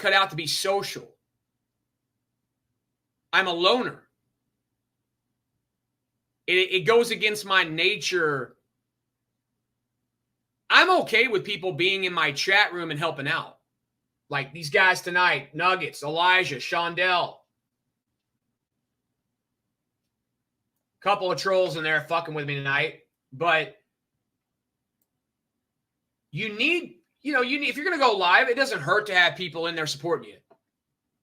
cut out to be social. I'm a loner. It goes against my nature. I'm okay with people being in my chat room and helping out. Like these guys tonight, Nuggets, Elijah, Shondell. Couple of trolls in there fucking with me tonight. But you need, if you're going to go live, it doesn't hurt to have people in there supporting you.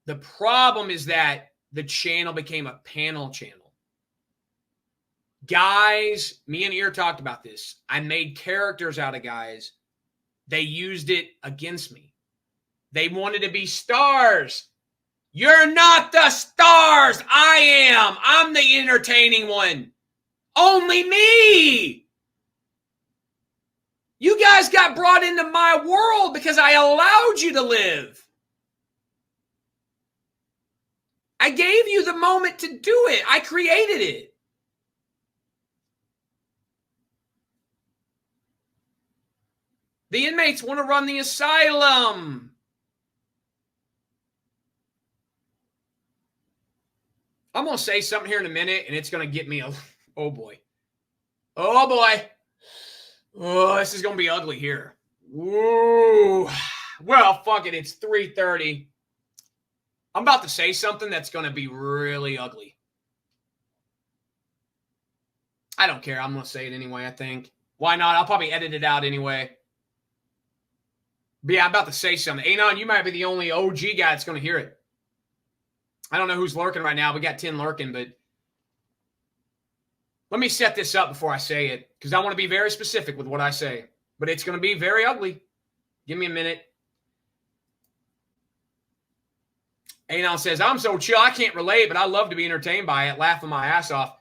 The problem is that the channel became a panel channel. Guys, me and Ear talked about this. I made characters out of guys. They used it against me. They wanted to be stars. You're not the stars. I am. I'm the entertaining one. Only me. You guys got brought into my world because I allowed you to live. I gave you the moment to do it. I created it. The inmates want to run the asylum. I'm going to say something here in a minute, and it's going to get me oh, boy. Oh, boy. Oh, this is going to be ugly here. Ooh. Well, fuck it. It's 3:30. I'm about to say something that's going to be really ugly. I don't care. I'm going to say it anyway, I think. Why not? I'll probably edit it out anyway. But yeah, I'm about to say something. Anon, you might be the only OG guy that's going to hear it. I don't know who's lurking right now. We got 10 lurking, but let me set this up before I say it because I want to be very specific with what I say. But it's going to be very ugly. Give me a minute. Anon says, I'm so chill, I can't relate, but I love to be entertained by it, laughing my ass off.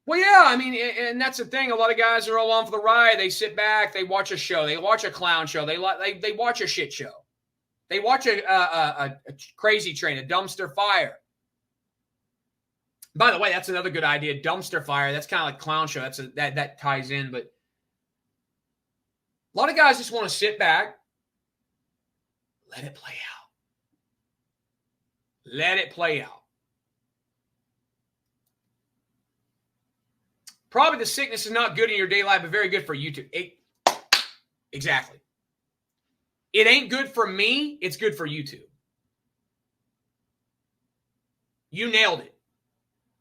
Well, yeah, I mean, and that's the thing. A lot of guys are along for the ride. They sit back, they watch a show, they watch a clown show, they watch a shit show. They watch a crazy train, a dumpster fire. By the way, that's another good idea. Dumpster fire. That's kind of like clown show. That ties in. But a lot of guys just want to sit back, let it play out. Let it play out. Probably the sickness is not good in your daily life, but very good for YouTube. Exactly. It ain't good for me. It's good for YouTube. You nailed it.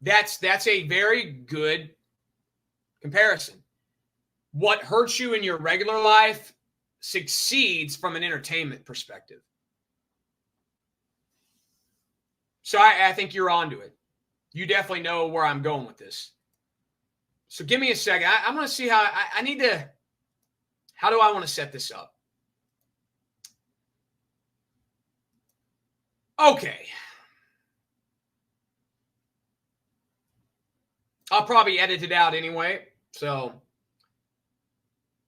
That's a very good comparison. What hurts you in your regular life succeeds from an entertainment perspective. So I think you're onto it. You definitely know where I'm going with this. So give me a second. I'm going to see how how do I want to set this up? Okay. I'll probably edit it out anyway. So,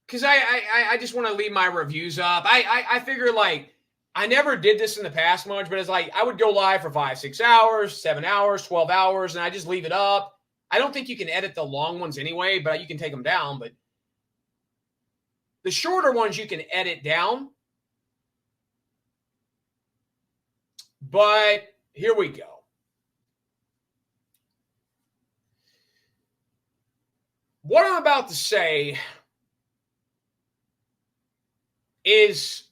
because I just want to leave my reviews up. I figure like, I never did this in the past much, but it's like I would go live for 5, 6 hours, 7 hours, 12 hours, and I just leave it up. I don't think you can edit the long ones anyway, but you can take them down. But the shorter ones you can edit down. But here we go. What I'm about to say is,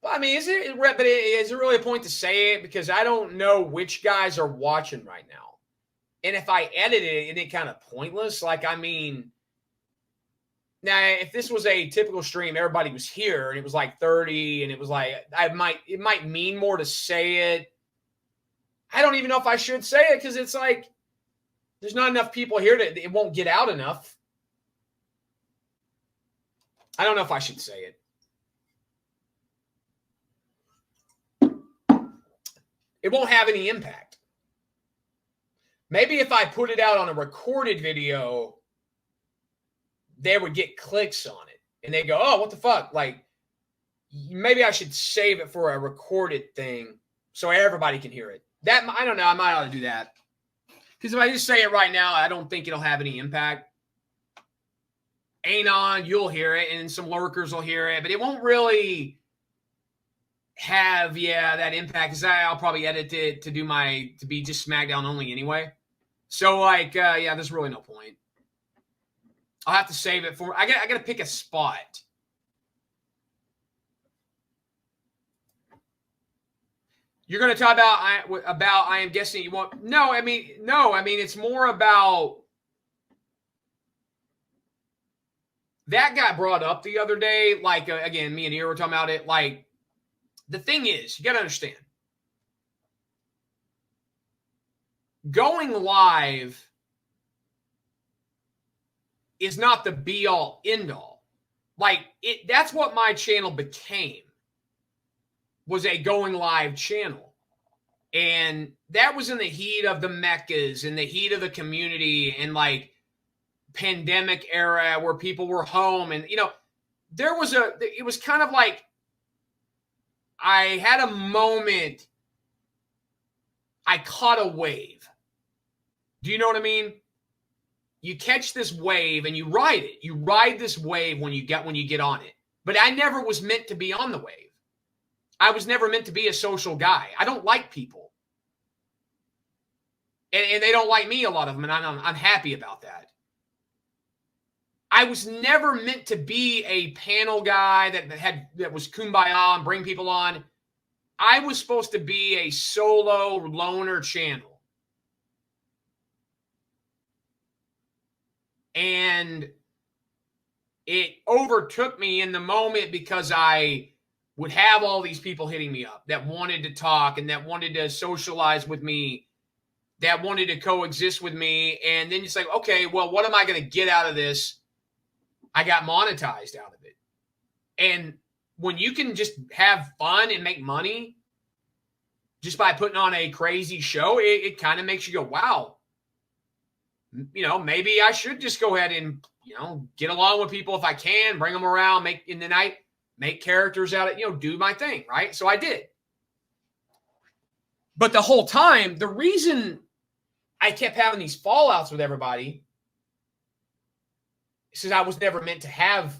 I mean, is it really a point to say it? Because I don't know which guys are watching right now. And if I edit it, isn't it kind of pointless? Like, I mean, now if this was a typical stream, everybody was here and it was like 30 and it was like, it might mean more to say it. I don't even know if I should say it because it's like, there's not enough people here it won't get out enough. I don't know if I should say it. It won't have any impact. Maybe if I put it out on a recorded video, they would get clicks on it. And they go, oh, what the fuck? Like, maybe I should save it for a recorded thing so everybody can hear it. I don't know. I might ought to do that. Because if I just say it right now, I don't think it'll have any impact. Anon, you'll hear it, and some lurkers will hear it, but it won't really have, that impact, because I'll probably edit it to be just SmackDown only anyway. So like, there's really no point. I'll have to save it for. I got to pick a spot. You're going to talk about. I am guessing you want. No. I mean, it's more about that guy brought up the other day. Like again, me and you were talking about it. Like the thing is, you got to understand. Going live is not the be all end all. Like that's what my channel became, was a going live channel. And that was in the heat of the meccas, in the heat of the community, and like pandemic era where people were home. And, it was kind of like I had a moment. I caught a wave. Do you know what I mean? You catch this wave and you ride it. You ride this wave when you get on it. But I never was meant to be on the wave. I was never meant to be a social guy. I don't like people. And they don't like me, a lot of them, and I'm happy about that. I was never meant to be a panel guy that was kumbaya and bring people on. I was supposed to be a solo loner channel. And it overtook me in the moment because I would have all these people hitting me up that wanted to talk and that wanted to socialize with me, that wanted to coexist with me. And then it's like, okay, well, what am I going to get out of this? I got monetized out of it. And when you can just have fun and make money just by putting on a crazy show, it kind of makes you go, wow, maybe I should just go ahead and, get along with people if I can, bring them around, make characters out of, do my thing, right? So I did. But the whole time, the reason I kept having these fallouts with everybody is because I was never meant to have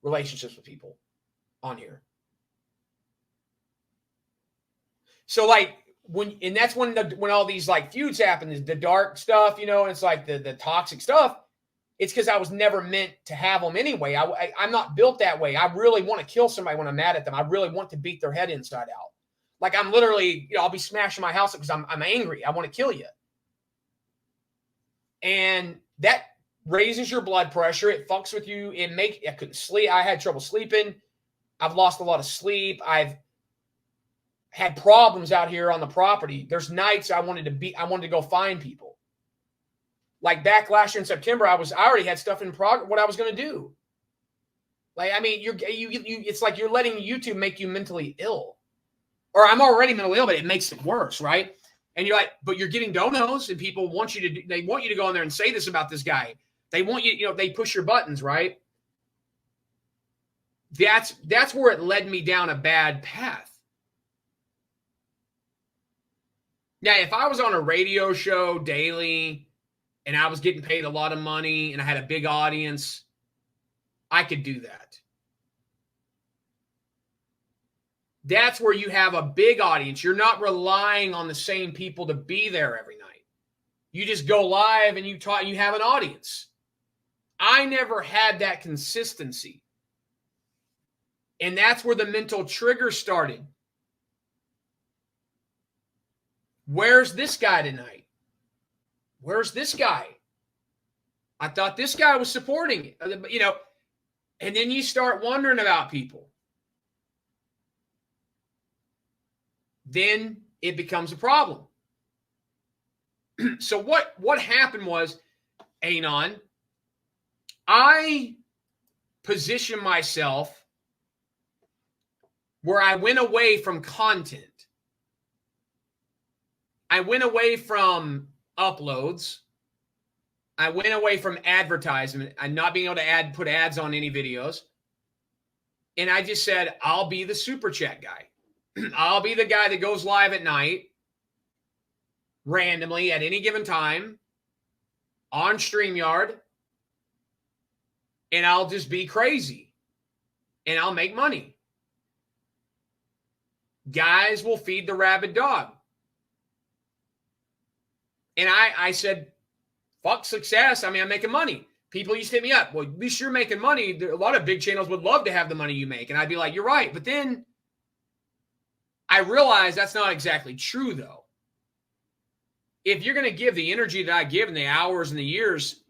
relationships with people on here. So like that's when all these like feuds happen, is the dark stuff, and it's like the toxic stuff. It's because I was never meant to have them anyway. I'm not built that way. I really want to kill somebody when I'm mad at them. I really want to beat their head inside out. Like I'm literally, I'll be smashing my house because I'm angry. I want to kill you. And that raises your blood pressure. It fucks with you. I couldn't sleep. I had trouble sleeping. I've lost a lot of sleep. I've had problems out here on the property. There's nights I wanted to go find people. Like back last year in September, I already had stuff in progress, what I was going to do. Like, I mean, it's like you're letting YouTube make you mentally ill. Or I'm already mentally ill, but it makes it worse, right? And you're like, but you're getting donos, and people want you to go in there and say this about this guy. They want you, they push your buttons, right? That's where it led me down a bad path. Now, if I was on a radio show daily and I was getting paid a lot of money and I had a big audience, I could do that. That's where you have a big audience. You're not relying on the same people to be there every night. You just go live and you have an audience. I never had that consistency. And that's where the mental trigger started. Where's this guy tonight? Where's this guy? I thought this guy was supporting it, and then you start wondering about people. Then it becomes a problem. So what happened was, Anon, I positioned myself where I went away from content. I went away from uploads. I went away from advertisement and not being able to put ads on any videos. And I just said, I'll be the super chat guy. I'll be the guy that goes live at night, randomly at any given time, on StreamYard, and I'll just be crazy. And I'll make money. guys will feed the rabid dog. And I said, fuck success. I mean, I'm making money. People used to hit me up. Well, at least you're making money. A lot of big channels would love to have the money you make. And I'd be like, you're right. But then I realized that's not exactly true, though. If you're going to give the energy that I give and the hours and the years,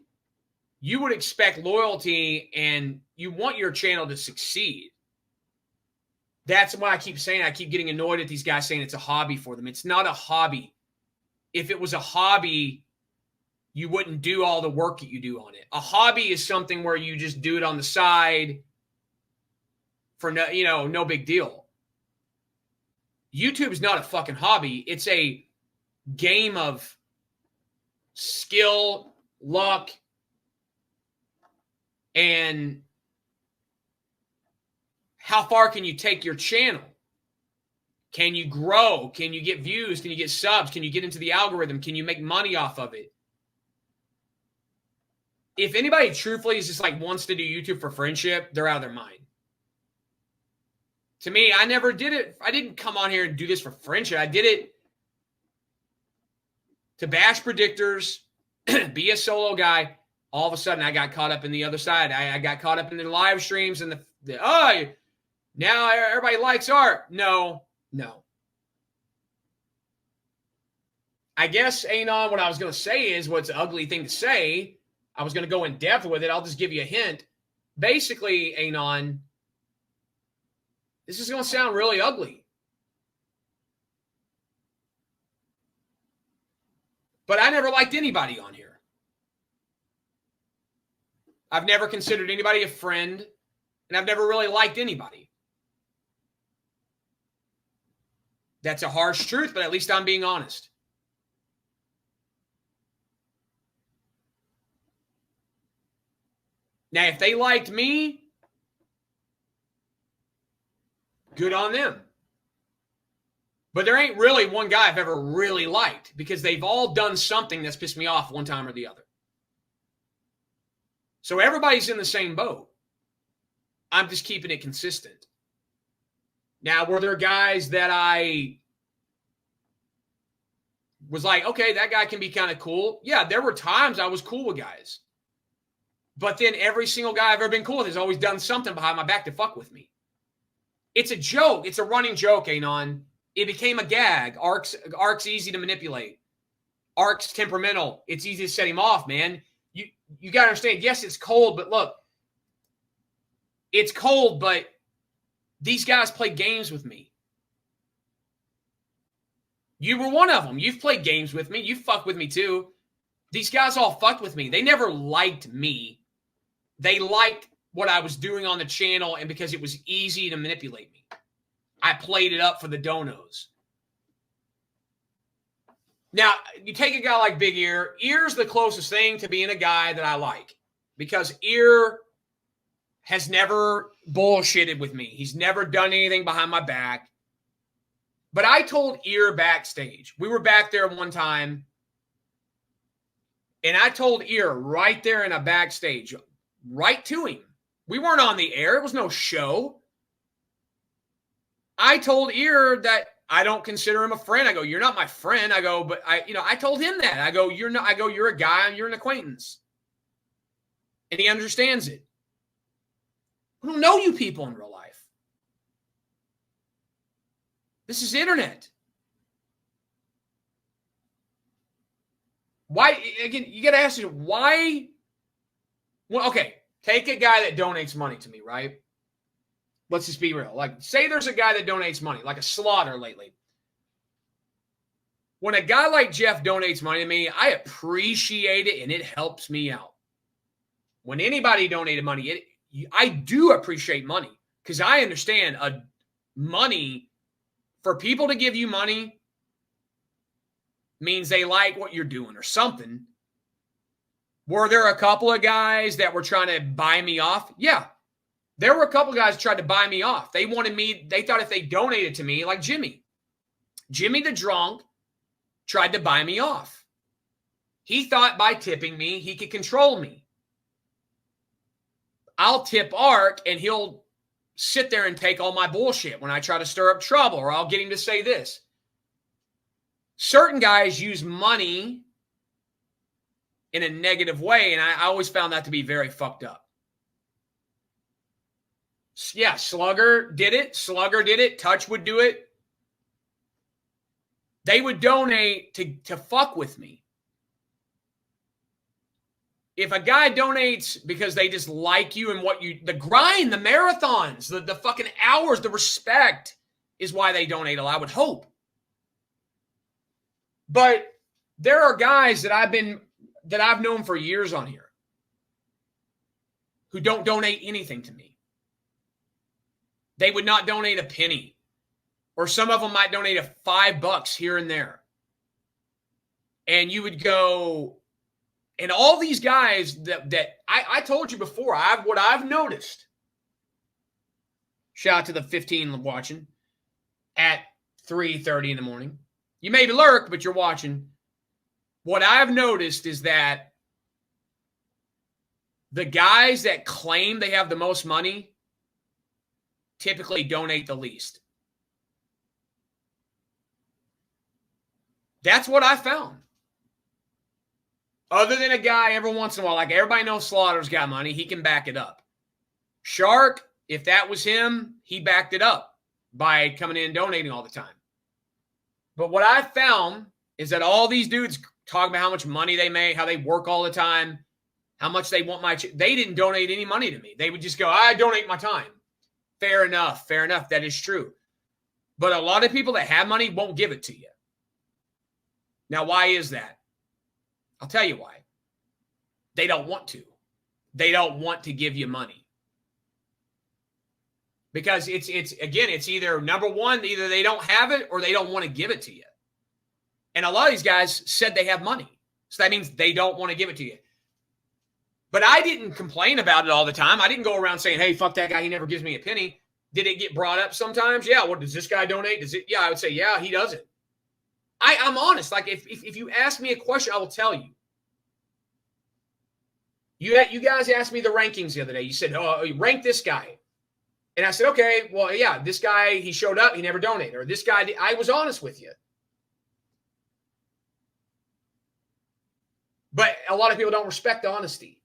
you would expect loyalty and you want your channel to succeed. That's why I keep saying, I keep getting annoyed at these guys saying it's a hobby for them. It's not a hobby. If it was a hobby, you wouldn't do all the work that you do on it. A hobby is something where you just do it on the side for no big deal. YouTube is not a fucking hobby. It's a game of skill, luck, and how far can you take your channel? Can you grow? Can you get views? Can you get subs? Can you get into the algorithm? Can you make money off of it? If anybody truthfully is just like wants to do YouTube for friendship, they're out of their mind. To me, I never did it. I didn't come on here and do this for friendship. I did it to bash predictors, be a solo guy. All of a sudden, I got caught up in the other side. I got caught up in the live streams and now everybody likes art. No. I guess, Anon, what I was going to say is what's an ugly thing to say. I was going to go in depth with it. I'll just give you a hint. Basically, Anon, this is going to sound really ugly. But I never liked anybody on here. I've never considered anybody a friend, and I've never really liked anybody. That's a harsh truth, but at least I'm being honest. Now, if they liked me, good on them. But there ain't really one guy I've ever really liked because they've all done something that's pissed me off one time or the other. So everybody's in the same boat. I'm just keeping it consistent. Now, were there guys that I was like, okay, that guy can be kind of cool? Yeah, there were times I was cool with guys. But then every single guy I've ever been cool with has always done something behind my back to fuck with me. It's a joke. It's a running joke, Anon. It became a gag. Ark's easy to manipulate. Ark's temperamental. It's easy to set him off, man. You got to understand, yes, it's cold, but look, it's cold, but these guys play games with me. You were one of them. You've played games with me. You fucked with me too. These guys all fucked with me. They never liked me. They liked what I was doing on the channel, and because it was easy to manipulate me, I played it up for the donos. Now, you take a guy like Big Ear. Ear's the closest thing to being a guy that I like because Ear has never bullshitted with me. He's never done anything behind my back. But I told Ear backstage. We were back there one time, and I told Ear right there in a backstage, right to him. We weren't on the air. It was no show. I told Ear that I don't consider him a friend. I go, you're not my friend. I go, but I told him that. I go, you're not. I go, you're a guy. You're an acquaintance, and he understands it. I don't know you people in real life. This is internet. Why? Again, you got to ask yourself why. Well, okay, take a guy that donates money to me, right? Let's just be real. Like, say there's a guy that donates money, like a Slaughter lately. When a guy like Jeff donates money to me, I appreciate it, and it helps me out. When anybody donated money, I do appreciate money because I understand money, for people to give you money means they like what you're doing or something. Were there a couple of guys that were trying to buy me off? Yeah. There were a couple of guys who tried to buy me off. They wanted me, they thought if they donated to me, like Jimmy the drunk tried to buy me off. He thought by tipping me, he could control me. I'll tip Ark and he'll sit there and take all my bullshit when I try to stir up trouble, or I'll get him to say this. Certain guys use money in a negative way, and I always found that to be very fucked up. Yeah, Slugger did it. Touch would do it. They would donate to fuck with me. If a guy donates because they just like you and what you, the grind, the marathons, the fucking hours, the respect is why they donate a lot, I would hope. But there are guys that I've known for years on here who don't donate anything to me. They would not donate a penny. Or some of them might donate $5 here and there. And you would go, and all these guys that I told you before, what I've noticed, shout out to the 15 watching at 3:30 in the morning. You may lurk, but you're watching. What I've noticed is that the guys that claim they have the most money typically donate the least. That's what I found. Other than a guy every once in a while, like everybody knows Slaughter's got money, he can back it up. Shark, if that was him, he backed it up by coming in and donating all the time. But what I found is that all these dudes talk about how much money they make, how they work all the time, how much they want they didn't donate any money to me. They would just go, I donate my time. Fair enough. That is true. But a lot of people that have money won't give it to you. Now, why is that? I'll tell you why. They don't want to. They don't want to give you money. Because it's either number one, either they don't have it or they don't want to give it to you. And a lot of these guys said they have money. So that means they don't want to give it to you. But I didn't complain about it all the time. I didn't go around saying, hey, fuck that guy. He never gives me a penny. Did it get brought up sometimes? Yeah. Well, does this guy donate? Yeah, I would say, yeah, he doesn't. I'm honest. Like if you ask me a question, I will tell you. You guys asked me the rankings the other day. You said, oh, rank this guy. And I said, okay, well, yeah, this guy, he showed up, he never donated. Or this guy, I was honest with you. But a lot of people don't respect honesty.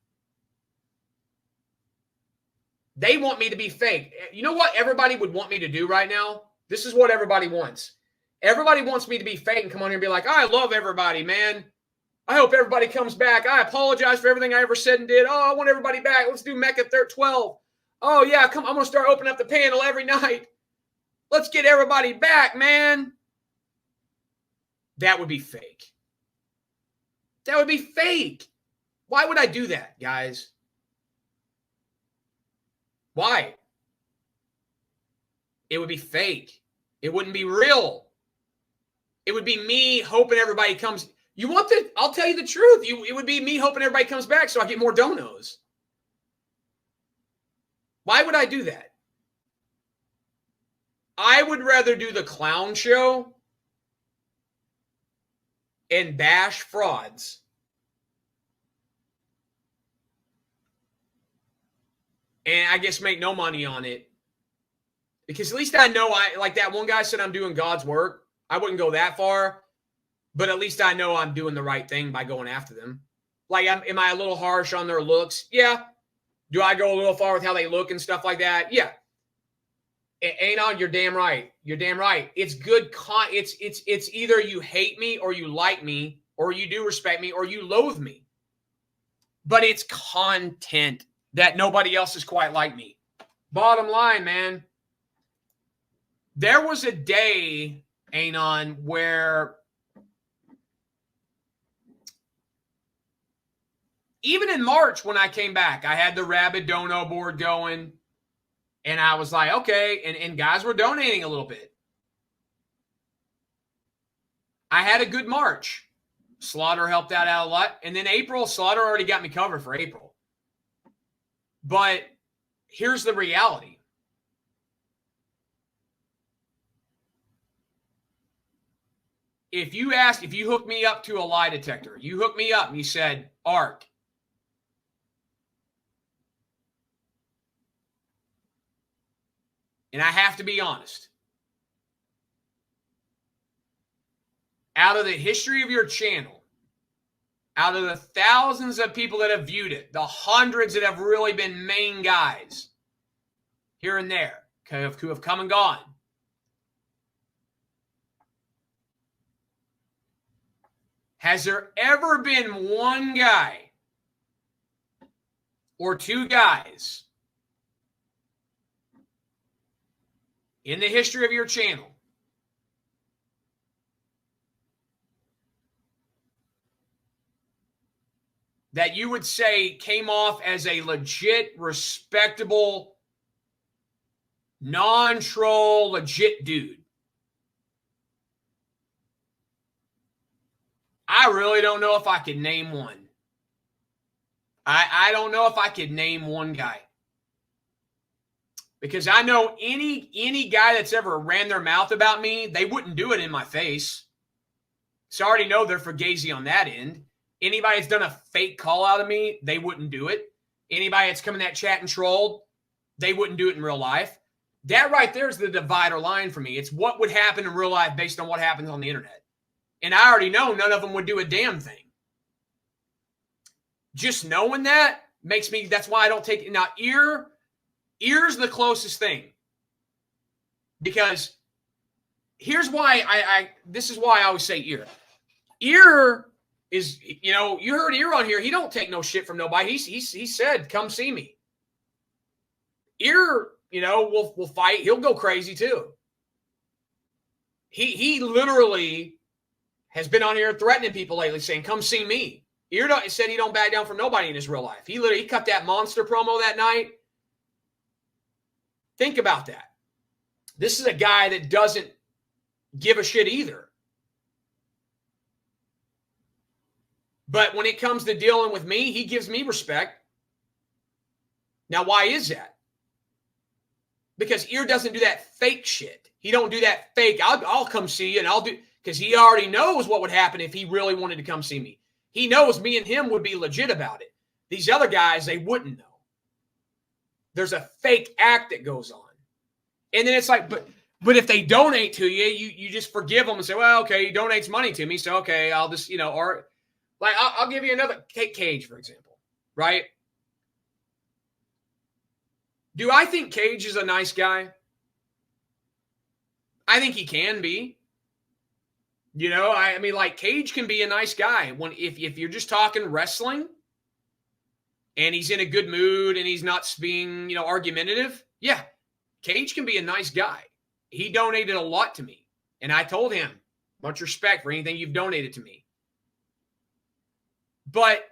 They want me to be fake. You know what everybody would want me to do right now? This is what everybody wants. Everybody wants me to be fake and come on here and be like, I love everybody, man. I hope everybody comes back. I apologize for everything I ever said and did. Oh, I want everybody back. Let's do Mecca 12. Oh, yeah, come. I'm going to start opening up the panel every night. Let's get everybody back, man. That would be fake. That would be fake. Why would I do that, guys? Why? It would be fake. It wouldn't be real. It would be me hoping everybody comes. I'll tell you the truth. It would be me hoping everybody comes back so I get more donos. Why would I do that? I would rather do the clown show and bash frauds and I guess make no money on it. Because at least I know like that one guy said I'm doing God's work. I wouldn't go that far, but at least I know I'm doing the right thing by going after them. Like, am I a little harsh on their looks? Yeah. Do I go a little far with how they look and stuff like that? Yeah. Anon, you're damn right. You're damn right. It's good. It's either you hate me or you like me or you do respect me or you loathe me. But it's content that nobody else is quite like me. Bottom line, man. There was a day, Anon, where even in March when I came back, I had the Rabid Dono board going, and I was like, okay, and guys were donating a little bit. I had a good March. Slaughter helped that out a lot. And then April, Slaughter already got me covered for April. But here's the reality. If you hook me up to a lie detector, you hook me up and you said, Ark, and I have to be honest, out of the history of your channel, out of the thousands of people that have viewed it, the hundreds that have really been main guys here and there who have come and gone, has there ever been one guy or two guys in the history of your channel that you would say came off as a legit, respectable, non-troll, legit dude? I really don't know if I could name one. I don't know if I could name one guy. Because I know any guy that's ever ran their mouth about me, they wouldn't do it in my face. So I already know they're fugazi on that end. Anybody that's done a fake call out of me, they wouldn't do it. Anybody that's come in that chat and trolled, they wouldn't do it in real life. That right there is the divider line for me. It's what would happen in real life based on what happens on the internet. And I already know none of them would do a damn thing. Just knowing that makes me, that's why I don't take it. Now, ear's the closest thing. Because here's why this is why I always say ear. Ear is, you know, you heard Ear on here. He don't take no shit from nobody. He said, come see me. Ear, you know, will fight. He'll go crazy too. He literally has been on here threatening people lately, saying, come see me. Ear said he don't back down from nobody in his real life. He cut that monster promo that night. Think about that. This is a guy that doesn't give a shit either. But when it comes to dealing with me, he gives me respect. Now, why is that? Because Ear doesn't do that fake shit. He don't do that fake, I'll come see you and I'll do, because he already knows what would happen if he really wanted to come see me. He knows me and him would be legit about it. These other guys, they wouldn't know. There's a fake act that goes on. And then it's like, but if they donate to you, you just forgive them and say, well, okay, he donates money to me, so okay, I'll just, you know, or like I'll give you another Cage, for example, right? Do I think Cage is a nice guy? I think he can be. You know, I mean, like Cage can be a nice guy when if you're just talking wrestling and he's in a good mood and he's not being, you know, argumentative. Yeah, Cage can be a nice guy. He donated a lot to me. And I told him, much respect for anything you've donated to me. But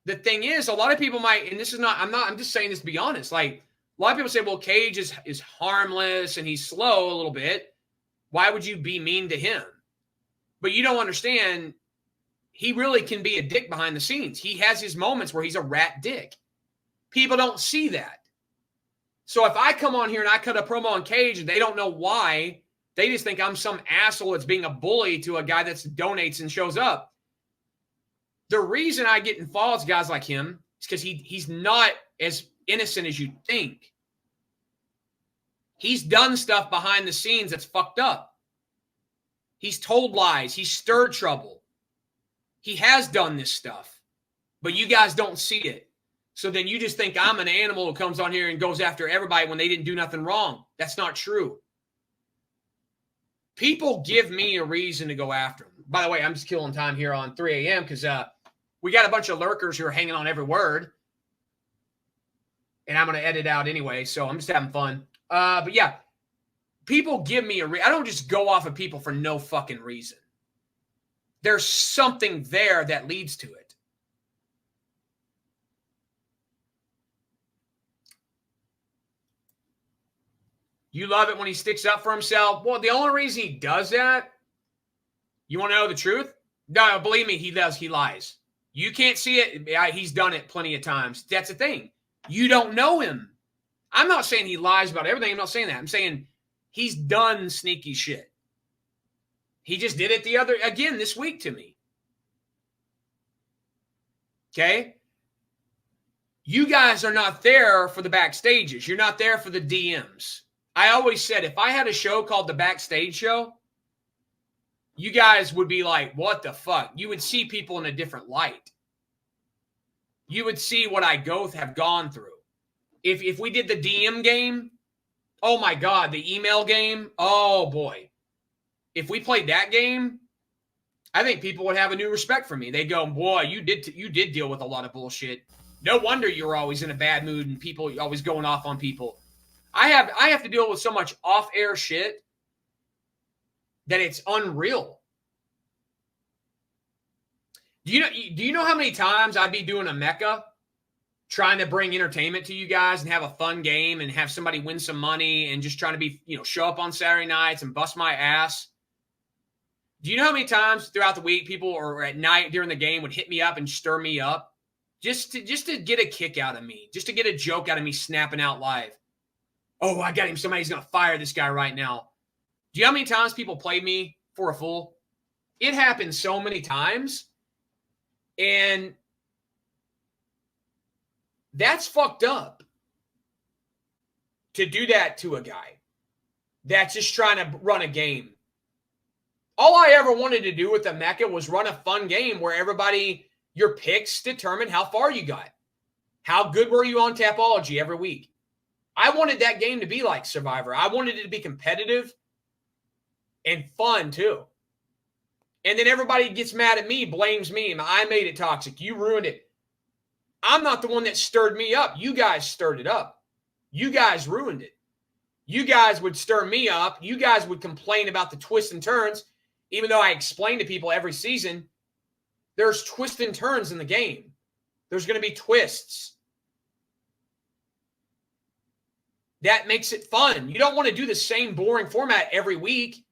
the thing is, a lot of people might, and this is not, I'm just saying this to be honest. Like a lot of people say, well, Cage is harmless and he's slow a little bit. Why would you be mean to him? But you don't understand, he really can be a dick behind the scenes. He has his moments where he's a rat dick. People don't see that. So if I come on here and I cut a promo on Cage and they don't know why, they just think I'm some asshole that's being a bully to a guy that donates and shows up. The reason I get involved with guys like him is because he's not as innocent as you think. He's done stuff behind the scenes that's fucked up. He's told lies. He's stirred trouble. He has done this stuff, but you guys don't see it. So then you just think I'm an animal who comes on here and goes after everybody when they didn't do nothing wrong. That's not true. People give me a reason to go after them. By the way, I'm just killing time here on 3 a.m. because we got a bunch of lurkers who are hanging on every word. And I'm going to edit out anyway, so I'm just having fun. But yeah, people give me a reason. I don't just go off of people for no fucking reason. There's something there that leads to it. You love it when he sticks up for himself. Well, the only reason he does that, you want to know the truth? No, believe me, he does. He lies. You can't see it. He's done it plenty of times. That's the thing. You don't know him. I'm not saying he lies about everything. I'm not saying that. I'm saying he's done sneaky shit. He just did it again this week to me. Okay? You guys are not there for the backstages. You're not there for the DMs. I always said if I had a show called The Backstage Show, you guys would be like, what the fuck? You would see people in a different light. You would see what I have gone through. If we did the DM game, oh my God, the email game, oh boy. If we played that game, I think people would have a new respect for me. They'd go, boy, you did deal with a lot of bullshit. No wonder you were always in a bad mood and people always going off on people. I have to deal with so much off-air shit that it's unreal. Do you know how many times I'd be doing a Mecca trying to bring entertainment to you guys and have a fun game and have somebody win some money and just trying to be, show up on Saturday nights and bust my ass? Do you know how many times throughout the week people or at night during the game would hit me up and stir me up just to get a kick out of me, just to get a joke out of me snapping out live? Oh, I got him. Somebody's going to fire this guy right now. Do you know how many times people played me for a fool? It happened so many times. And that's fucked up to do that to a guy that's just trying to run a game. All I ever wanted to do with the Mecca was run a fun game where your picks determine how far you got. How good were you on Tapology every week? I wanted that game to be like Survivor. I wanted it to be competitive and fun too. And then everybody gets mad at me, blames me. I made it toxic. You ruined it. I'm not the one that stirred me up. You guys stirred it up. You guys ruined it. You guys would stir me up. You guys would complain about the twists and turns, even though I explain to people every season, there's twists and turns in the game. There's going to be twists. That makes it fun. You don't want to do the same boring format every week.